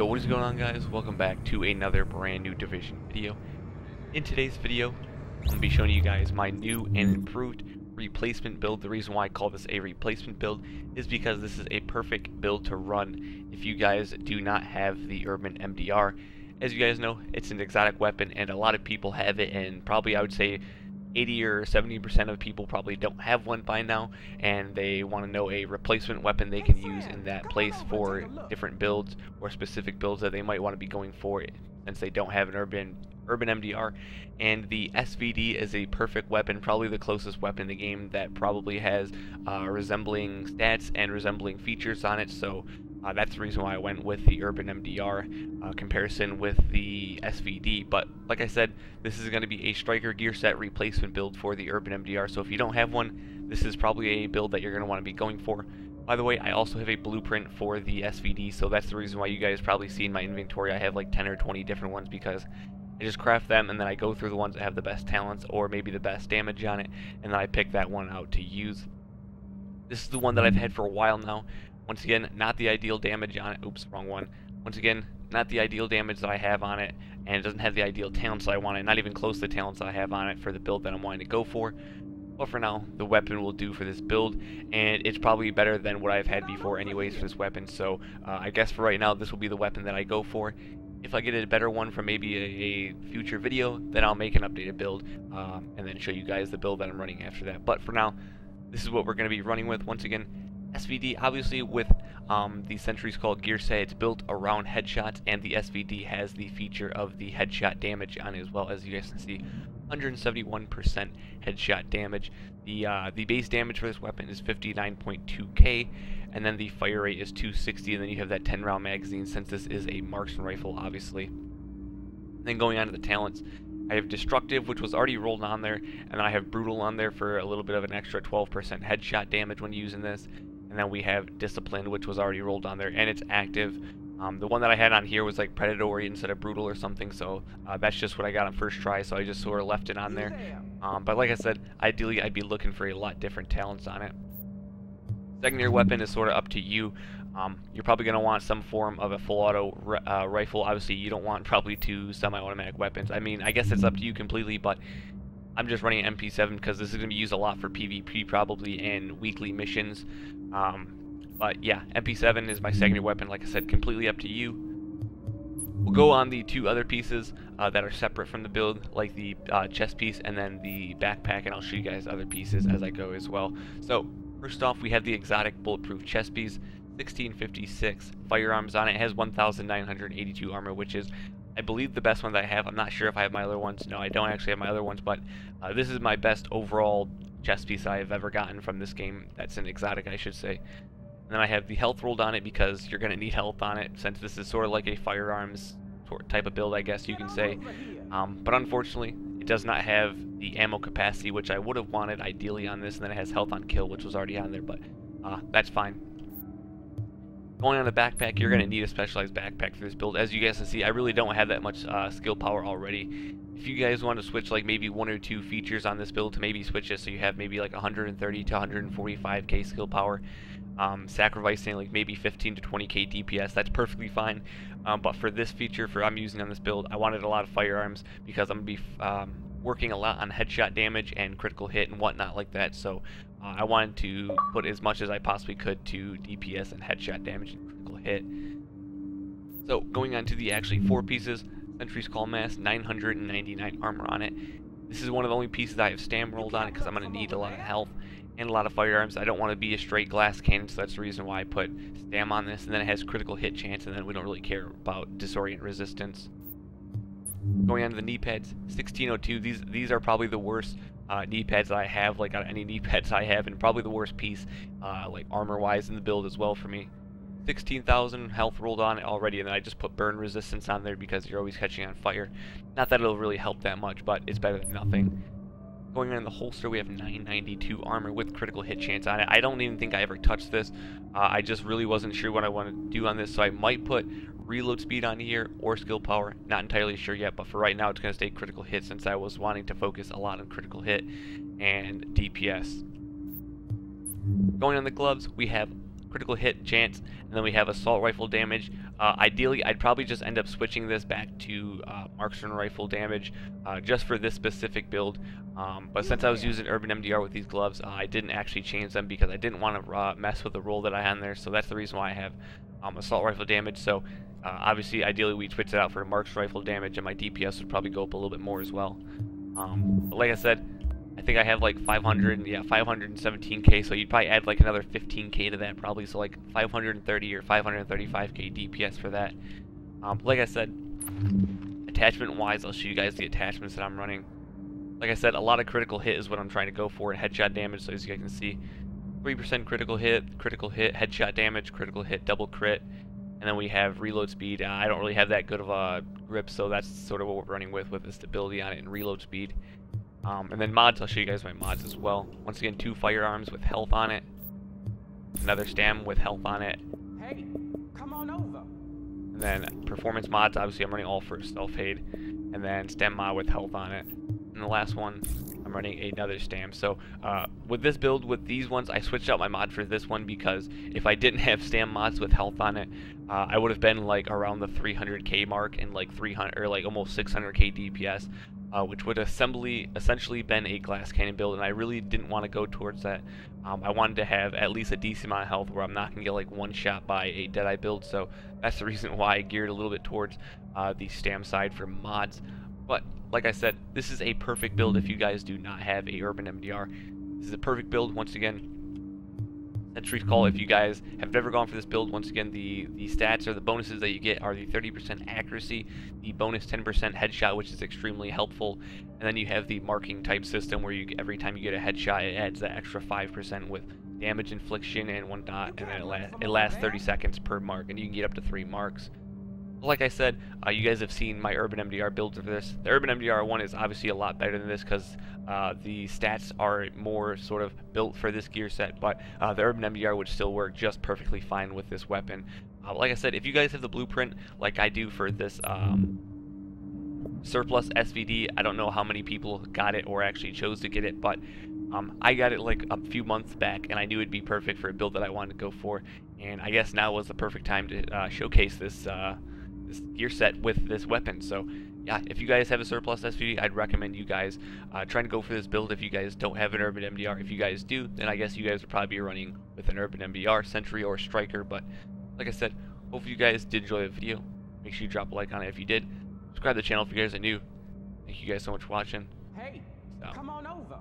Yo, what is going on, guys? Welcome back to another brand new Division video. In today's video, I'm going to be showing you guys my new and improved replacement build. The reason why I call this a replacement build is because this is a perfect build to run if you guys do not have the Urban MDR. As you guys know, it's an exotic weapon and a lot of people have it, and probably I would say 80 or 70% of people probably don't have one by now, and they want to know a replacement weapon they can use in that place for different builds or specific builds that they might want to be going for since they don't have an urban MDR. And the SVD is a perfect weapon, probably the closest weapon in the game that probably has resembling stats and resembling features on it. So that's the reason why I went with the Urban MDR comparison with the SVD. But like I said, this is going to be a striker gear set replacement build for the Urban MDR. So if you don't have one, this is probably a build that you're going to want to be going for. By the way, I also have a blueprint for the SVD, so that's the reason why you guys probably see in my inventory I have like 10 or 20 different ones, because I just craft them and then I go through the ones that have the best talents or maybe the best damage on it, and then I pick that one out to use. This is the one that I've had for a while now. Once again, not the ideal damage on it. Oops, wrong one. Once again, not the ideal damage that I have on it, and it doesn't have the ideal talents that I want it, not even close to the talents that I have on it for the build that I'm wanting to go for. But for now, the weapon will do for this build, and it's probably better than what I've had before anyways for this weapon. So I guess for right now, this will be the weapon that I go for. If I get a better one for maybe a future video, then I'll make an updated build and then show you guys the build that I'm running after that. But for now, this is what we're going to be running with. Once again, SVD, obviously with the Century Skull gear set, it's built around headshots, and the SVD has the feature of the headshot damage on it as well. As you guys can see, 171% headshot damage. The base damage for this weapon is 59.2k, and then the fire rate is 260, and then you have that 10 round magazine since this is a marksman rifle, obviously. And then going on to the talents, I have Destructive, which was already rolled on there, and then I have Brutal on there for a little bit of an extra 12% headshot damage when using this. And then we have Disciplined, which was already rolled on there, and it's active. The one that I had on here was like Predatory instead of Brutal or something, so that's just what I got on first try, so I just sort of left it on there. But like I said, ideally I'd be looking for a lot different talents on it. Secondary weapon is sort of up to you. You're probably going to want some form of a full auto rifle. Obviously you don't want probably two semi-automatic weapons. I mean, I guess it's up to you completely, but I'm just running an MP7 because this is going to be used a lot for PvP probably and weekly missions. But yeah, MP7 is my secondary weapon, like I said, completely up to you. We'll go on the two other pieces that are separate from the build, like the chest piece and then the backpack, and I'll show you guys other pieces as I go as well. So first off, we have the exotic bulletproof chest piece, 1656 firearms on it. It has 1982 armor, which is, I believe, the best one that I have. I'm not sure if I have my other ones. No, I don't actually have my other ones, but this is my best overall chest piece I've ever gotten from this game. That's an exotic, I should say. And then I have the health rolled on it because you're going to need health on it, since this is sort of like a firearms type of build, I guess you can say. But unfortunately, it does not have the ammo capacity, which I would have wanted ideally on this, and then it has health on kill, which was already on there, but that's fine. Going on the backpack, you're going to need a specialized backpack for this build. As you guys can see, I really don't have that much skill power already. If you guys want to switch like maybe one or two features on this build to maybe switch it so you have maybe like 130 to 145k skill power, sacrificing like maybe 15 to 20k DPS, that's perfectly fine. But for this feature, I'm using on this build, I wanted a lot of firearms because I'm going to be working a lot on headshot damage and critical hit and whatnot like that. So I wanted to put as much as I possibly could to DPS and headshot damage and critical hit. So going on to the actually four pieces, Century Skull Mask, 999 armor on it. This is one of the only pieces I have stam rolled on it because I'm going to need a lot of health and a lot of firearms. I don't want to be a straight glass cannon, so that's the reason why I put stam on this. And then it has critical hit chance, and then we don't really care about disorient resistance. Going on to the knee pads, 1602. These are probably the worst knee pads that I have, like out of any knee pads I have, and probably the worst piece, like armor-wise in the build as well for me. 16,000 health rolled on it already, and then I just put burn resistance on there because you're always catching on fire. Not that it'll really help that much, but it's better than nothing. Going on in the holster, we have 992 armor with critical hit chance on it. I don't even think I ever touched this. I just really wasn't sure what I wanted to do on this, so I might put reload speed on here or skill power. Not entirely sure yet, but for right now it's going to stay critical hit since I was wanting to focus a lot on critical hit and DPS. Going on the gloves, we have critical hit chance, and then we have assault rifle damage. Ideally, I'd probably just end up switching this back to marksman rifle damage just for this specific build. But since I was using Urban MDR with these gloves, I didn't actually change them because I didn't want to mess with the roll that I had in there. So that's the reason why I have assault rifle damage. So obviously, ideally, we'd switch it out for marksman rifle damage, and my DPS would probably go up a little bit more as well. But like I said, I think I have like 517k, so you'd probably add like another 15k to that probably, so like 530 or 535k DPS for that. Like I said, attachment wise, I'll show you guys the attachments that I'm running. Like I said, a lot of critical hit is what I'm trying to go for, and headshot damage. So as you guys can see, 3% critical hit, headshot damage, critical hit, double crit, and then we have reload speed. I don't really have that good of a grip, so that's sort of what we're running with the stability on it and reload speed. And then mods, I'll show you guys my mods as well. Once again, 2 firearms with health on it, another stam with health on it. Hey, come on over. And then performance mods, obviously I'm running all for stealth fade, and then stem mod with health on it. And the last one, I'm running another stam. So with this build, with these ones, I switched out my mod for this one because if I didn't have stam mods with health on it, I would have been like around the 300k mark and like 300 or like almost 600k DPS. Which would essentially been a glass cannon build, and I really didn't want to go towards that. I wanted to have at least a decent amount of health where I'm not going to get like one shot by a Deadeye build, so that's the reason why I geared a little bit towards the stam side for mods. But like I said, this is a perfect build if you guys do not have a Urban MDR. This is a perfect build. Once again, Sentry's Call, if you guys have never gone for this build, once again, the stats or the bonuses that you get are the 30% accuracy, the bonus 10% headshot, which is extremely helpful, and then you have the marking type system where you every time you get a headshot, it adds that extra 5% with damage infliction and whatnot, and then it lasts 30 seconds per mark, and you can get up to 3 marks. Like I said, you guys have seen my Urban MDR builds of this. The Urban MDR one is obviously a lot better than this because the stats are more sort of built for this gear set, but the Urban MDR would still work just perfectly fine with this weapon. Like I said, if you guys have the blueprint like I do for this Surplus SVD, I don't know how many people got it or actually chose to get it, but I got it like a few months back, and I knew it'd be perfect for a build that I wanted to go for, and I guess now was the perfect time to showcase this gear set with this weapon. So yeah, if you guys have a Surplus SVD, I'd recommend you guys trying to go for this build if you guys don't have an Urban MDR. If you guys do, then I guess you guys would probably be running with an Urban MDR, Sentry, or Striker. But like I said, hopefully you guys did enjoy the video. Make sure you drop a like on it if you did. Subscribe to the channel if you guys are new. Thank you guys so much for watching. Hey, come on over.